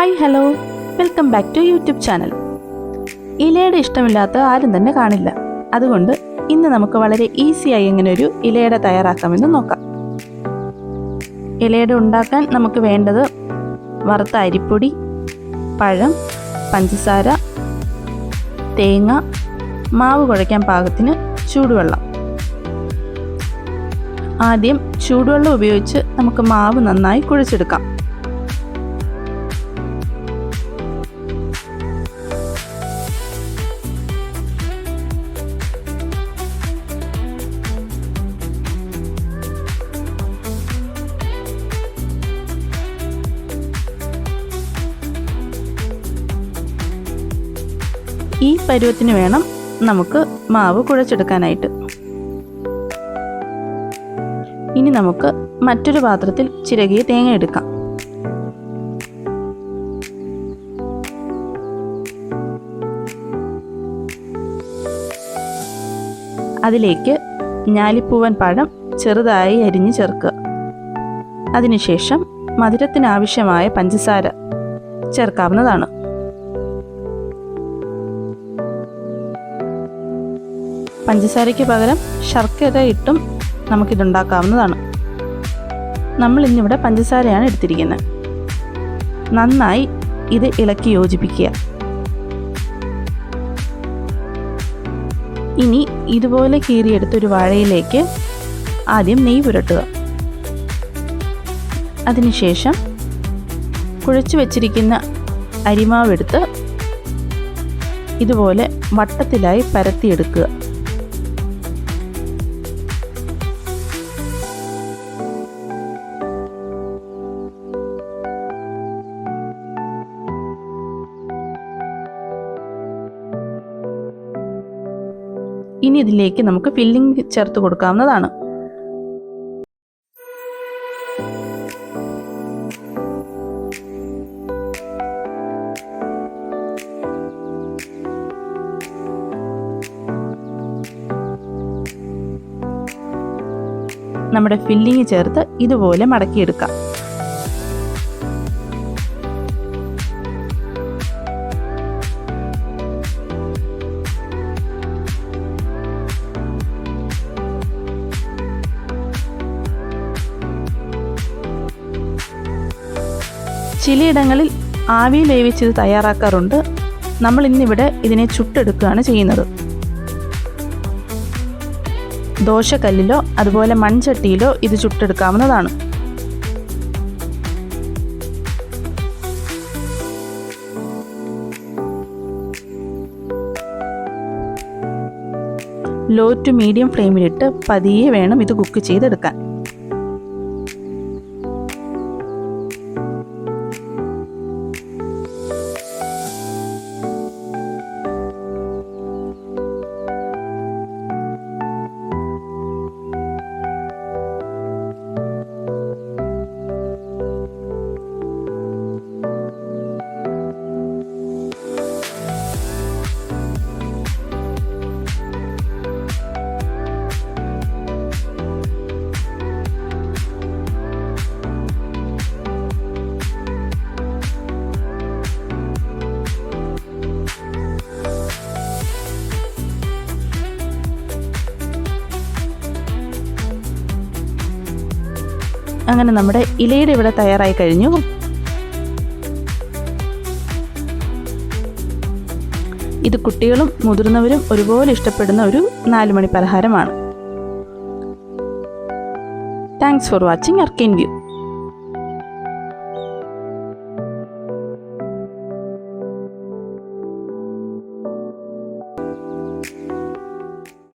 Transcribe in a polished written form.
Hi hello, welcome back to YouTube channel. ഇലയുടെ ഇഷ്ടമില്ലാത്ത ആരും തന്നെ കാണില്ല. അതുകൊണ്ട് ഇന്ന് നമുക്ക് വളരെ ഈസിയായി എങ്ങനെ ഒരു ഇലയുടെ തയ്യാറാക്കാമെന്ന് നോക്കാം. ഇലയുടെ ഉണ്ടാക്കാൻ നമുക്ക് വേണ്ടത് വറുത്ത അരിപ്പൊടി, പഴം, പഞ്ചസാര, തേങ്ങ, മാവ് കുഴയ്ക്കാൻ പാകത്തിന് ചൂടുവെള്ളം. ആദ്യം ചൂടുവെള്ളം ഉപയോഗിച്ച് നമുക്ക് മാവ് നന്നായി കുഴച്ചെടുക്കാം. ഈ പരുവത്തിന് വേണം നമുക്ക് മാവ് കുഴച്ചെടുക്കാനായിട്ട്. ഇനി നമുക്ക് മറ്റൊരു പാത്രത്തിൽ ചിരകിയ തേങ്ങ എടുക്കാം. അതിലേക്ക് ഞാലിപ്പൂവൻ പഴം ചെറുതായി അരിഞ്ഞ് ചേർക്കുക. അതിനുശേഷം മധുരത്തിനാവശ്യമായ പഞ്ചസാര ചേർക്കാവുന്നതാണ്. പഞ്ചസാരയ്ക്ക് പകരം ശർക്കര ഇട്ടും നമുക്കിതുണ്ടാക്കാവുന്നതാണ്. നമ്മൾ ഇന്നിവിടെ പഞ്ചസാരയാണ് എടുത്തിരിക്കുന്നത്. നന്നായി ഇത് ഇളക്കി യോജിപ്പിക്കുക. ഇനി ഇതുപോലെ കീറിയെടുത്തൊരു വാഴയിലേക്ക് ആദ്യം നെയ്യ് പുരട്ടുക. അതിനുശേഷം കുഴച്ചു വച്ചിരിക്കുന്ന അരിമാവെടുത്ത് ഇതുപോലെ വട്ടത്തിലായി പരത്തിയെടുക്കുക. ഇനി ഇതിലേക്ക് നമുക്ക് ഫില്ലിംഗ് ചേർത്ത് കൊടുക്കാവുന്നതാണ്. നമ്മുടെ ഫില്ലിംഗ് ചേർത്ത് ഇതുപോലെ മടക്കിയെടുക്കാം. ചിലയിടങ്ങളിൽ ആവിയിൽ വേവിച്ചത് തയ്യാറാക്കാറുണ്ട്. നമ്മൾ ഇന്നിവിടെ ഇതിനെ ചുട്ടെടുക്കുകയാണ് ചെയ്യുന്നത്. ദോശക്കല്ലിലോ അതുപോലെ മൺചട്ടിയിലോ ഇത് ചുട്ടെടുക്കാവുന്നതാണ്. ലോ ടു മീഡിയം ഫ്ലെയിമിലിട്ട് പതിയെ വേണം ഇത് കുക്ക് ചെയ്തെടുക്കാൻ. അങ്ങനെ നമ്മുടെ ഇലയുടെ ഇവിടെ തയ്യാറായി കഴിഞ്ഞു. ഇത് കുട്ടികളും മുതിർന്നവരും ഒരുപോലെ ഇഷ്ടപ്പെടുന്ന ഒരു 4 മണി പലഹാരമാണ്. Thanks for watching Arcane view.